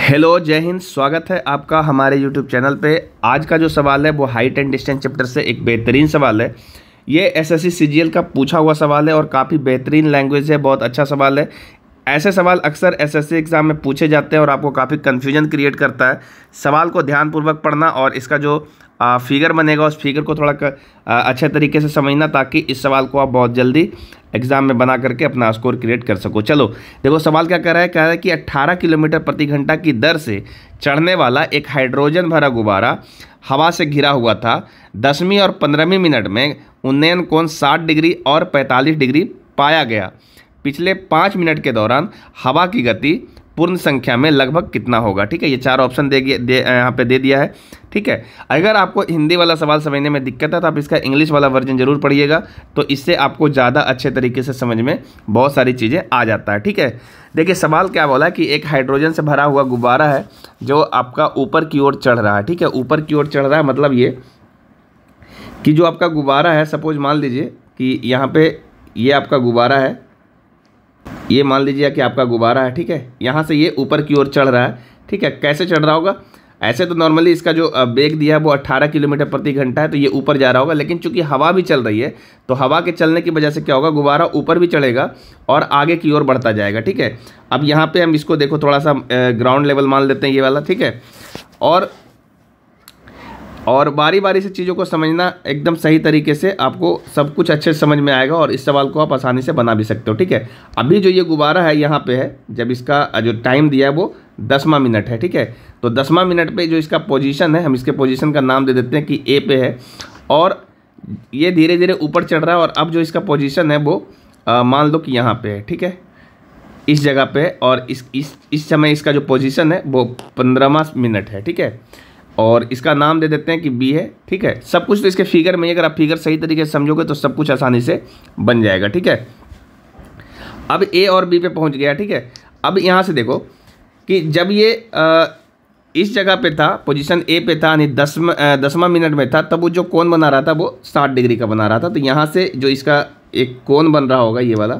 Hello, जय हिंद। स्वागत है आपका हमारे यूट्यूब चैनल पे। आज का जो सवाल है वो हाइट एंड डिस्टेंस चैप्टर से एक बेहतरीन सवाल है। ये एसएससी सीजीएल का पूछा हुआ सवाल है और काफ़ी बेहतरीन लैंग्वेज है, बहुत अच्छा सवाल है। ऐसे सवाल अक्सर एसएससी एग्ज़ाम में पूछे जाते हैं और आपको काफ़ी कन्फ्यूजन क्रिएट करता है। सवाल को ध्यानपूर्वक पढ़ना और इसका जो फिगर बनेगा उस फिगर को थोड़ा अच्छे तरीके से समझना, ताकि इस सवाल को आप बहुत जल्दी एग्जाम में बना करके अपना स्कोर क्रिएट कर सको। चलो देखो सवाल क्या कह रहा है कि 18 किलोमीटर प्रति घंटा की दर से चढ़ने वाला एक हाइड्रोजन भरा गुब्बारा हवा से घिरा हुआ था। 10वीं और 15वीं मिनट में उन्नयन कोण 60 डिग्री और 45 डिग्री पाया गया। पिछले 5 मिनट के दौरान हवा की गति पूर्ण संख्या में लगभग कितना होगा। ठीक है, ये 4 ऑप्शन यहाँ पे दे दिया है। ठीक है, अगर आपको हिंदी वाला सवाल समझने में दिक्कत है तो आप इसका इंग्लिश वाला वर्जन जरूर पढ़िएगा, तो इससे आपको ज़्यादा अच्छे तरीके से समझ में बहुत सारी चीज़ें आ जाता है। ठीक है, देखिए सवाल क्या बोला कि एक हाइड्रोजन से भरा हुआ गुब्बारा है जो आपका ऊपर की ओर चढ़ रहा है। ठीक है, ऊपर की ओर चढ़ रहा है मतलब ये कि जो आपका गुब्बारा है, सपोज मान लीजिए कि यहाँ पे ये आपका गुब्बारा है, ये मान लीजिए कि आपका गुब्बारा है। ठीक है, यहाँ से ये ऊपर की ओर चढ़ रहा है। ठीक है, कैसे चढ़ रहा होगा? ऐसे तो नॉर्मली इसका जो वेग दिया है वो 18 किलोमीटर प्रति घंटा है, तो ये ऊपर जा रहा होगा। लेकिन चूंकि हवा भी चल रही है तो हवा के चलने की वजह से क्या होगा, गुब्बारा ऊपर भी चढ़ेगा और आगे की ओर बढ़ता जाएगा। ठीक है, अब यहाँ पे हम इसको देखो थोड़ा सा ग्राउंड लेवल मान लेते हैं ये वाला। ठीक है, और बारी बारी से चीज़ों को समझना एकदम सही तरीके से, आपको सब कुछ अच्छे से समझ में आएगा और इस सवाल को आप आसानी से बना भी सकते हो। ठीक है, अभी जो ये गुब्बारा है यहाँ पे है, जब इसका जो टाइम दिया है वो 10वां मिनट है। ठीक है, तो 10वां मिनट पे जो इसका पोजीशन है, हम इसके पोजीशन का नाम दे देते हैं कि ए पे है, और ये धीरे धीरे ऊपर चढ़ रहा है। और अब जो इसका पोजीशन है वो मान लो कि यहाँ पे है। ठीक है, इस जगह पे, और इस समय इसका जो पोजीशन है वो 15वां मिनट है। ठीक है, और इसका नाम दे देते हैं कि बी है। ठीक है, सब कुछ तो इसके फिगर में, अगर आप फिगर सही तरीके से समझोगे तो सब कुछ आसानी से बन जाएगा। ठीक है, अब ए और बी पे पहुंच गया। ठीक है, अब यहाँ से देखो कि जब ये इस जगह पे था, पोजीशन ए पे था, यानी 10वां मिनट में था, तब वो जो कोण बना रहा था वो 60 डिग्री का बना रहा था। तो यहाँ से जो इसका एक कोण बन रहा होगा, ये वाला,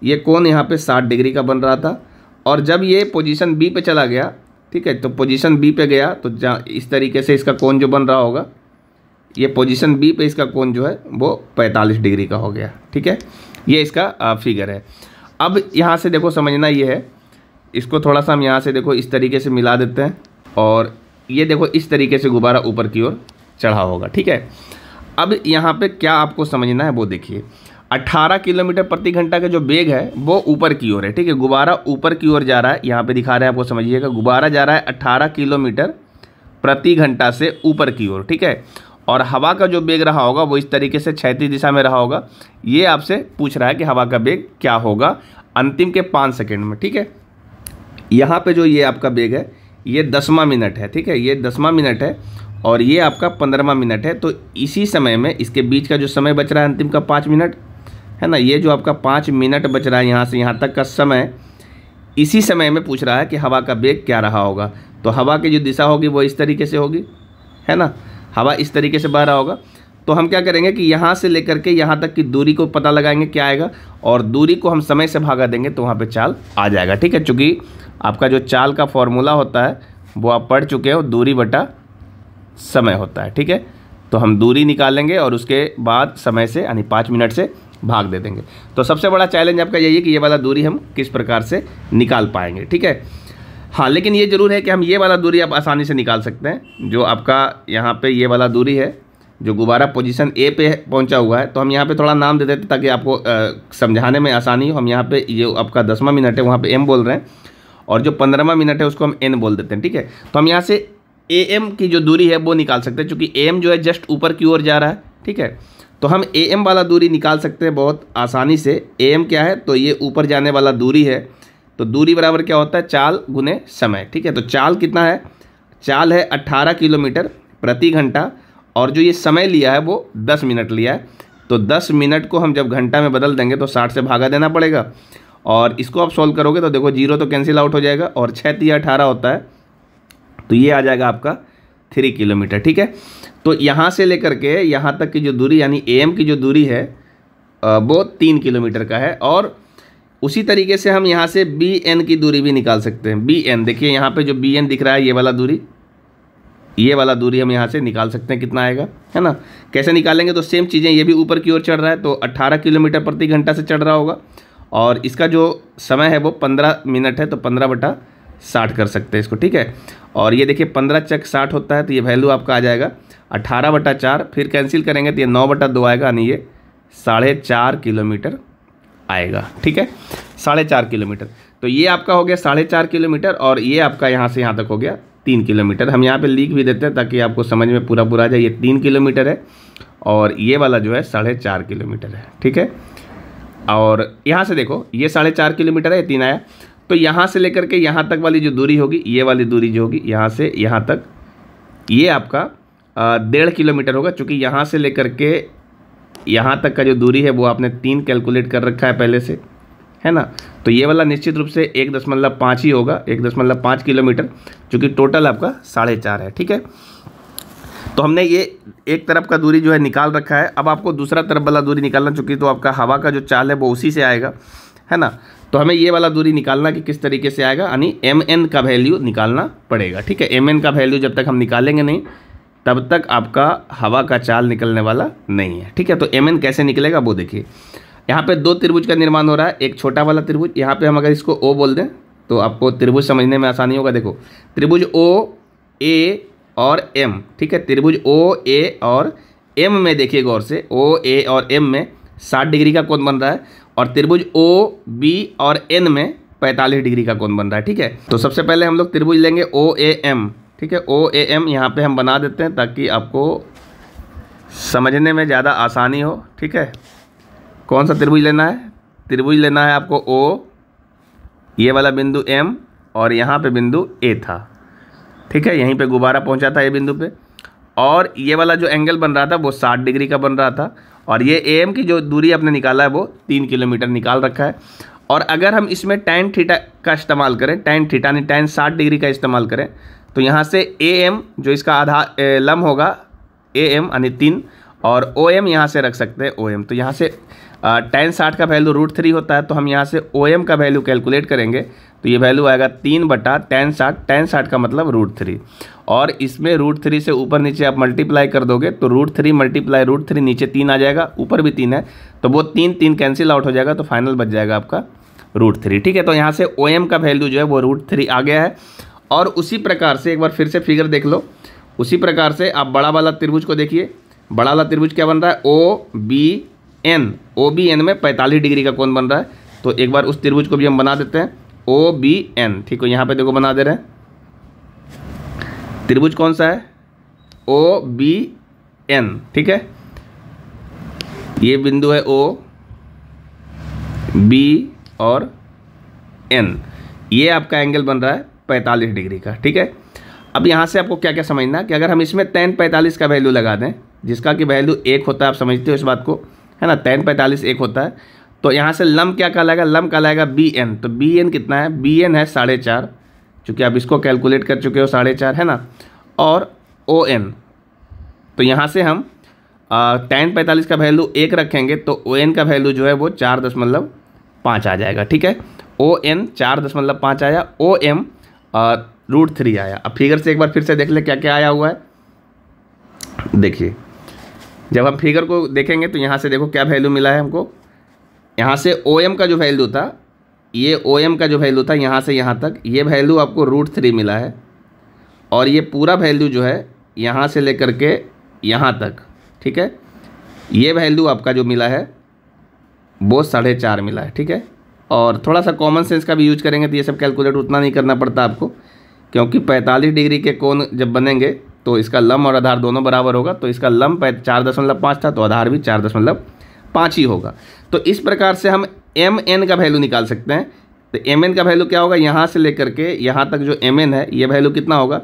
ये कोण यहाँ पे 60 डिग्री का बन रहा था। और जब ये पोजीशन बी पे चला गया, ठीक है, तो पोजीशन बी पे गया तो इस तरीके से इसका कोण जो बन रहा होगा, ये पोजीशन बी पे इसका कोण जो है वो 45 डिग्री का हो गया। ठीक है, ये इसका फिगर है। अब यहाँ से देखो समझना ये है, इसको थोड़ा सा हम यहाँ से देखो इस तरीके से मिला देते हैं, और ये देखो इस तरीके से गुब्बारा ऊपर की ओर चढ़ा होगा। ठीक है, अब यहाँ पे क्या आपको समझना है वो देखिए। 18 किलोमीटर प्रति घंटा का जो वेग है वो ऊपर की ओर है। ठीक है, गुब्बारा ऊपर की ओर जा रहा है, यहाँ पे दिखा रहे हैं आपको, समझिएगा गुब्बारा जा रहा है 18 किलोमीटर प्रति घंटा से ऊपर की ओर। ठीक है, और हवा का जो वेग रहा होगा वो इस तरीके से क्षैतिज दिशा में रहा होगा। ये आपसे पूछ रहा है कि हवा का वेग क्या होगा अंतिम के 5 सेकेंड में। ठीक है, यहाँ पे जो ये आपका वेग है ये 10वां मिनट है। ठीक है, ये 10वां मिनट है और ये आपका 15वां मिनट है। तो इसी समय में इसके बीच का जो समय बच रहा है अंतिम का 5 मिनट है ना, ये जो आपका 5 मिनट बच रहा है यहाँ से यहाँ तक का समय, इसी समय में पूछ रहा है कि हवा का वेग क्या रहा होगा। तो हवा की जो दिशा होगी वो इस तरीके से होगी, है ना, हवा इस तरीके से बह रहा होगा। तो हम क्या करेंगे कि यहाँ से लेकर के यहाँ तक की दूरी को पता लगाएंगे क्या आएगा, और दूरी को हम समय से भागा देंगे तो वहाँ पे चाल आ जाएगा। ठीक है, चूँकि आपका जो चाल का फॉर्मूला होता है वो आप पढ़ चुके हो, दूरी बटा समय होता है। ठीक है, तो हम दूरी निकालेंगे और उसके बाद समय से यानी 5 मिनट से भाग दे देंगे। तो सबसे बड़ा चैलेंज आपका यही है कि ये वाला दूरी हम किस प्रकार से निकाल पाएंगे। ठीक है, हाँ, लेकिन ये जरूर है कि हम ये वाला दूरी आप आसानी से निकाल सकते हैं। जो आपका यहाँ पे ये वाला दूरी है, जो गुब्बारा पोजीशन ए पे पहुँचा हुआ है, तो हम यहाँ पे थोड़ा नाम दे देते ताकि आपको समझाने में आसानी हो। हम यहाँ पे जो आपका 10वां मिनट है वहाँ पे एम बोल रहे हैं, और जो 15वां मिनट है उसको हम एन बोल देते हैं। ठीक है, तो हम यहाँ से ए एम की जो दूरी है वो निकाल सकते हैं, चूँकि एम जो है जस्ट ऊपर की ओर जा रहा है। ठीक है, तो हम ए एम वाला दूरी निकाल सकते हैं बहुत आसानी से। ए एम क्या है, तो ये ऊपर जाने वाला दूरी है, तो दूरी बराबर क्या होता है, चाल गुने समय। ठीक है, तो चाल कितना है, चाल है 18 किलोमीटर प्रति घंटा, और जो ये समय लिया है वो 10 मिनट लिया है। तो 10 मिनट को हम जब घंटा में बदल देंगे तो 60 से भागा देना पड़ेगा, और इसको आप सॉल्व करोगे तो देखो 0 तो कैंसिल आउट हो जाएगा, और 6 3 18 होता है, तो ये आ जाएगा आपका 3 किलोमीटर। ठीक है, तो यहाँ से लेकर के यहाँ तक की जो दूरी यानी एम की जो दूरी है वो 3 किलोमीटर का है, और उसी तरीके से हम यहाँ से बी एन की दूरी भी निकाल सकते हैं। बी एन देखिए यहाँ पे जो बी एन दिख रहा है ये वाला दूरी, ये वाला दूरी हम यहाँ से निकाल सकते हैं कितना आएगा, है ना। कैसे निकालेंगे, तो सेम चीज़ें, ये भी ऊपर की ओर चढ़ रहा है तो 18 किलोमीटर प्रति घंटा से चढ़ रहा होगा और इसका जो समय है वो 15 मिनट है तो 15/60 कर सकते हैं इसको, ठीक है। और ये देखिए 15 चक 60 होता है तो ये वैल्यू आपका आ जाएगा 18/4, फिर कैंसिल करेंगे तो ये 9/2 आएगा, यानी ये 4.5 किलोमीटर आएगा, ठीक है। 4.5 किलोमीटर, तो ये आपका हो गया 4.5 किलोमीटर और ये आपका यहाँ से यहाँ तक हो गया 3 किलोमीटर। हम यहाँ पे लिख भी देते हैं ताकि आपको समझ में पूरा आ जाए। ये 3 किलोमीटर है और ये वाला जो है 4.5 किलोमीटर है, ठीक है। और यहाँ से देखो ये 4.5 किलोमीटर है, ये 3 आया, तो यहाँ से लेकर के यहाँ तक वाली जो दूरी होगी, ये वाली दूरी जो होगी यहाँ से यहाँ तक, ये आपका 1.5 किलोमीटर होगा। चूँकि यहाँ से लेकर के यहाँ तक का जो दूरी है वो आपने 3 कैलकुलेट कर रखा है पहले से, है ना। तो ये वाला निश्चित रूप से 1.5 ही होगा, 1.5 किलोमीटर, चूँकि टोटल आपका 4.5 है, ठीक है। तो हमने ये एक तरफ का दूरी जो है निकाल रखा है। अब आपको दूसरा तरफ वाला दूरी निकालना, चूँकि तो आपका हवा का जो चाल है वो उसी से आएगा, है ना। तो हमें ये वाला दूरी निकालना कि किस तरीके से आएगा, यानी एम एन का वैल्यू निकालना पड़ेगा, ठीक है। एम एन का वैल्यू जब तक हम निकालेंगे नहीं तब तक आपका हवा का चाल निकलने वाला नहीं है, ठीक है। तो एम एन कैसे निकलेगा वो देखिए। यहाँ पे 2 त्रिभुज का निर्माण हो रहा है, एक छोटा वाला त्रिभुज, यहाँ पे हम अगर इसको ओ बोल दें तो आपको त्रिभुज समझने में आसानी होगा। देखो त्रिभुज ओ ए और एम, ठीक है। त्रिभुज ओ ए और एम में देखिए गौर से, ओ ए और एम में 60 डिग्री का कोण बन रहा है और त्रिभुज ओ बी और एन में 45 डिग्री का कोण बन रहा है, ठीक है। तो सबसे पहले हम लोग त्रिभुज लेंगे ओ ए एम, ठीक है। ओ ए एम यहाँ पे हम बना देते हैं ताकि आपको समझने में ज़्यादा आसानी हो, ठीक है। कौन सा त्रिभुज लेना है, त्रिभुज लेना है आपको ओ, ये वाला बिंदु एम और यहाँ पे बिंदु ए था, ठीक है। यहीं पे गुब्बारा पहुँचा था ये बिंदु पे, और ये वाला जो एंगल बन रहा था वो 60 डिग्री का बन रहा था और ये ए एम की जो दूरी आपने निकाला है वो 3 किलोमीटर निकाल रखा है। और अगर हम इसमें tan थीटा का इस्तेमाल करें, tan थीटा यानी tan 60 डिग्री का इस्तेमाल करें, तो यहाँ से ए एम जो इसका आधा लम्ब होगा ए एम यानी 3 और ओ एम यहाँ से रख सकते हैं ओ एम। तो यहाँ से tan 60 का वैल्यू √3 होता है, तो हम यहाँ से ओ एम का वैल्यू कैलकुलेट करेंगे तो ये वैल्यू आएगा 3/tan 60, tan 60 का मतलब √3, और इसमें √3 से ऊपर नीचे आप मल्टीप्लाई कर दोगे तो √3 मल्टीप्लाई √3 नीचे 3 आ जाएगा, ऊपर भी 3 है तो वो 3 कैंसिल आउट हो जाएगा, तो फाइनल बच जाएगा आपका √3, ठीक है। तो यहाँ से ओ एम का वैल्यू जो है वो √3 आ गया है। और उसी प्रकार से एक बार फिर से फिगर देख लो, उसी प्रकार से आप बड़ा वाला त्रिभुज को देखिए। बड़ा वाला त्रिभुज क्या बन रहा है, ओ बी एन में 45 डिग्री का कोण बन रहा है, तो एक बार उस त्रिभुज को भी हम बना देते हैं ओ बी एन, ठीक है। यहाँ पे देखो बना दे रहे हैं, त्रिभुज कौन सा है, ओ बी एन, ठीक है। ये बिंदु है ओ बी और एन, ये आपका एंगल बन रहा है 45 डिग्री का, ठीक है। अब यहाँ से आपको क्या क्या समझना है कि अगर हम इसमें tan 45 का वैल्यू लगा दें, जिसका कि वैल्यू 1 होता है, आप समझते हो इस बात को, है ना। tan 45 1 होता है, तो यहाँ से लम्ब क्या कहलाएगा, लम्ब कहलाएगा बी एन। तो बी एन कितना है, बी एन है 4.5, चूँकि आप इसको कैलकुलेट कर चुके हो 4.5, है ना। और ओ एन, तो यहाँ से हम tan 45 का वैल्यू 1 रखेंगे तो ओ एन का वैल्यू जो है वो 4.5 आ जाएगा, ठीक है। ओ एन 4.5 आया, ओ एम √3 आया। अब फिगर से एक बार फिर से देख ले क्या क्या आया हुआ है। देखिए जब हम फिगर को देखेंगे तो यहाँ से देखो क्या वैल्यू मिला है हमको। यहाँ से ओ एम का जो वैल्यू था, ये ओ एम का जो वैल्यू था यहाँ से यहाँ तक, ये वैल्यू आपको √3 मिला है, और ये पूरा वैल्यू जो है यहाँ से लेकर के यहाँ तक, ठीक है, ये वैल्यू आपका जो मिला है वो 4.5 मिला है, ठीक है। और थोड़ा सा कॉमन सेंस का भी यूज करेंगे तो ये सब कैलकुलेट उतना नहीं करना पड़ता आपको, क्योंकि 45 डिग्री के कोण जब बनेंगे तो इसका लंब और आधार दोनों बराबर होगा, तो इसका लंब 4.5 था तो आधार भी 4.5 ही होगा। तो इस प्रकार से हम एम एन का वैल्यू निकाल सकते हैं। तो एम एन का वैल्यू क्या होगा, यहाँ से लेकर के यहाँ तक जो एम एन है ये वैल्यू कितना होगा,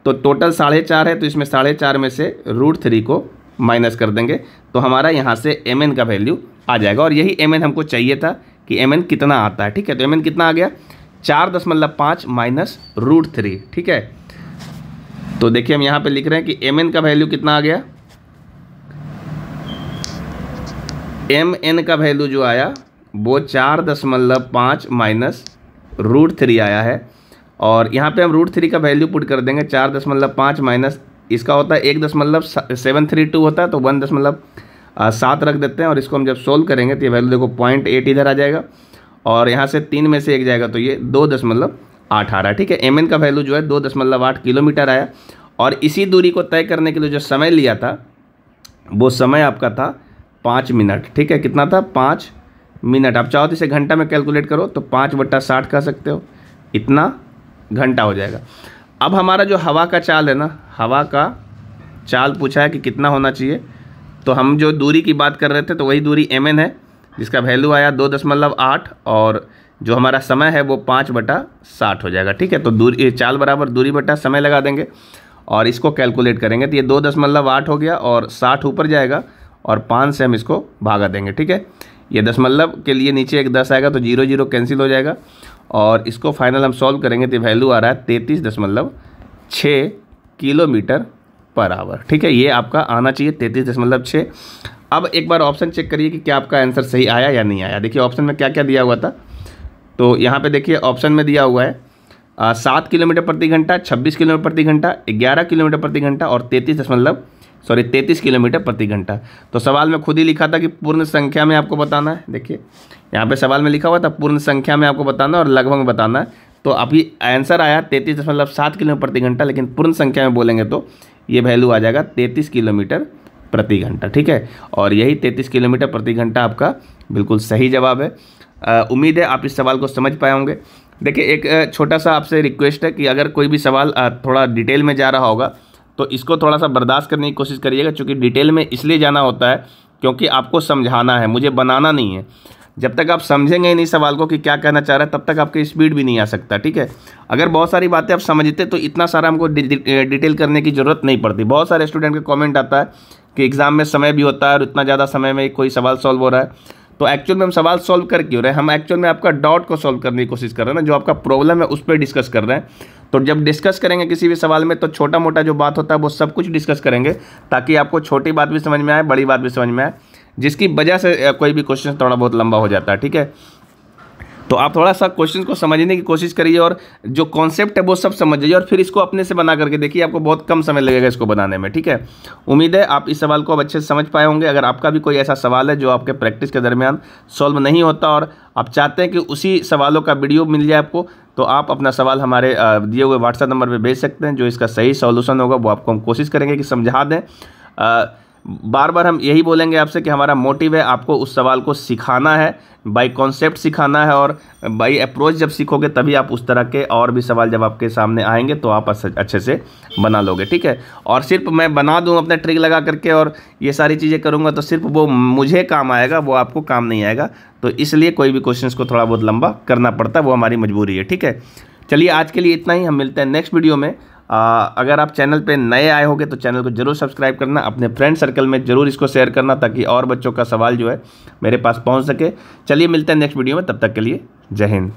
तो टोटल 4.5 है, तो इसमें 4.5 में से √3 को माइनस कर देंगे तो हमारा यहाँ से एम एन का वैल्यू आ जाएगा। और यही एम एन हमको चाहिए था कि एम एन कितना आता है, ठीक है। तो एम एन कितना आ गया, 4.5 माइनस √3, ठीक है। तो देखिए हम यहाँ पे लिख रहे हैं कि एम एन का वैल्यू कितना आ गया, एम एन का वैल्यू जो आया वो 4.5 माइनस √3 आया है। और यहाँ पे हम √3 का वैल्यू पुट कर देंगे। 4.5 माइनस इसका होता है 1.732 होता है, तो 1.7 रख देते हैं। और इसको हम जब सोल्व करेंगे तो ये वैल्यू देखो 0.8 इधर आ जाएगा और यहाँ से 3 में से 1 जाएगा तो ये 2.8 आ रहा है। ठीक है, mn का वैल्यू जो है 2.8 किलोमीटर आया। और इसी दूरी को तय करने के लिए जो समय लिया था वो समय आपका था 5 मिनट। ठीक है, कितना था? 5 मिनट। आप चाहो तो इसे घंटा में कैलकुलेट करो तो 5/60 कह सकते हो, इतना घंटा हो जाएगा। अब हमारा जो हवा का चाल है ना, हवा का चाल पूछा है कि कितना होना चाहिए, तो हम जो दूरी की बात कर रहे थे तो वही दूरी mn है जिसका वैल्यू आया 2.8 और जो हमारा समय है वो 5/60 हो जाएगा। ठीक है, तो दूरी चाल बराबर दूरी बटा समय लगा देंगे और इसको कैलकुलेट करेंगे तो ये 2.8 हो गया और 60 ऊपर जाएगा और 5 से हम इसको भागा देंगे। ठीक है, ये दशमलव के लिए नीचे एक 10 आएगा तो 0 0 कैंसिल हो जाएगा और इसको फाइनल हम सॉल्व करेंगे तो वैल्यू आ रहा है 33.6 किलोमीटर पर आवर। ठीक है, ये आपका आना चाहिए 33.6। अब एक बार ऑप्शन चेक करिए कि क्या आपका आंसर सही आया या नहीं आया। देखिए ऑप्शन में क्या क्या दिया हुआ था, तो यहाँ पे देखिए ऑप्शन में दिया हुआ है 7 किलोमीटर प्रति घंटा, 26 किलोमीटर प्रति घंटा, 11 किलोमीटर प्रति घंटा और 33 किलोमीटर प्रति घंटा। तो सवाल में खुद ही लिखा था कि पूर्ण संख्या में आपको बताना है। देखिए यहाँ पे सवाल में लिखा हुआ था पूर्ण संख्या में आपको बताना और लगभग बताना है। तो अभी आंसर आया 33.7 किलोमीटर प्रति घंटा, लेकिन पूर्ण संख्या में बोलेंगे तो ये वैल्यू आ जाएगा 33 किलोमीटर प्रति घंटा। ठीक है, और यही 33 किलोमीटर प्रति घंटा आपका बिल्कुल सही जवाब है। उम्मीद है आप इस सवाल को समझ पाए होंगे। देखिए एक छोटा सा आपसे रिक्वेस्ट है कि अगर कोई भी सवाल थोड़ा डिटेल में जा रहा होगा तो इसको थोड़ा सा बर्दाश्त करने की कोशिश करिएगा, क्योंकि डिटेल में इसलिए जाना होता है क्योंकि आपको समझाना है, मुझे बनाना नहीं है। जब तक आप समझेंगे ही नहीं सवाल को कि क्या कहना चाह रहा है तब तक आपकी स्पीड भी नहीं आ सकता। ठीक है, अगर बहुत सारी बातें आप समझते तो इतना सारा हमको डिटेल करने की ज़रूरत नहीं पड़ती। बहुत सारे स्टूडेंट का कमेंट आता है कि एग्ज़ाम में समय भी होता है और इतना ज़्यादा समय में कोई सवाल सॉल्व हो रहा है। तो एक्चुअल में हम सवाल सॉल्व कर क्यों रहे हैं? हम एक्चुअल में आपका डाउट को सॉल्व करने की कोशिश कर रहे हैं ना, जो आपका प्रॉब्लम है उस पर डिस्कस कर रहे हैं। तो जब डिस्कस करेंगे किसी भी सवाल में तो छोटा मोटा जो बात होता है वो सब कुछ डिस्कस करेंगे, ताकि आपको छोटी बात भी समझ में आए, बड़ी बात भी समझ में आए, जिसकी वजह से कोई भी क्वेश्चन थोड़ा बहुत लंबा हो जाता है। ठीक है, तो आप थोड़ा सा क्वेश्चन को समझने की कोशिश करिए और जो कॉन्सेप्ट है वो सब समझ जाइए और फिर इसको अपने से बना करके देखिए, आपको बहुत कम समय लगेगा इसको बनाने में। ठीक है, उम्मीद है आप इस सवाल को अब अच्छे से समझ पाए होंगे। अगर आपका भी कोई ऐसा सवाल है जो आपके प्रैक्टिस के दरमियान सॉल्व नहीं होता और आप चाहते हैं कि उसी सवालों का वीडियो मिल जाए आपको, तो आप अपना सवाल हमारे दिए हुए व्हाट्सएप नंबर पर भेज सकते हैं। जो इसका सही सॉल्यूशन होगा वो आपको हम कोशिश करेंगे कि समझा दें। बार बार हम यही बोलेंगे आपसे कि हमारा मोटिव है आपको उस सवाल को सिखाना है, बाय कॉन्सेप्ट सिखाना है, और बाय अप्रोच जब सीखोगे तभी आप उस तरह के और भी सवाल जब आपके सामने आएंगे तो आप अच्छे से बना लोगे। ठीक है, और सिर्फ मैं बना दूं अपने ट्रिक लगा करके और ये सारी चीज़ें करूंगा तो सिर्फ वो मुझे काम आएगा, वो आपको काम नहीं आएगा। तो इसलिए कोई भी क्वेश्चन को थोड़ा बहुत लंबा करना पड़ता है, वो हमारी मजबूरी है। ठीक है, चलिए आज के लिए इतना ही, हम मिलते हैं नेक्स्ट वीडियो में। अगर आप चैनल पे नए आए होंगे तो चैनल को जरूर सब्सक्राइब करना, अपने फ्रेंड सर्कल में जरूर इसको शेयर करना, ताकि और बच्चों का सवाल जो है मेरे पास पहुंच सके। चलिए मिलते हैं नेक्स्ट वीडियो में, तब तक के लिए जय हिंद।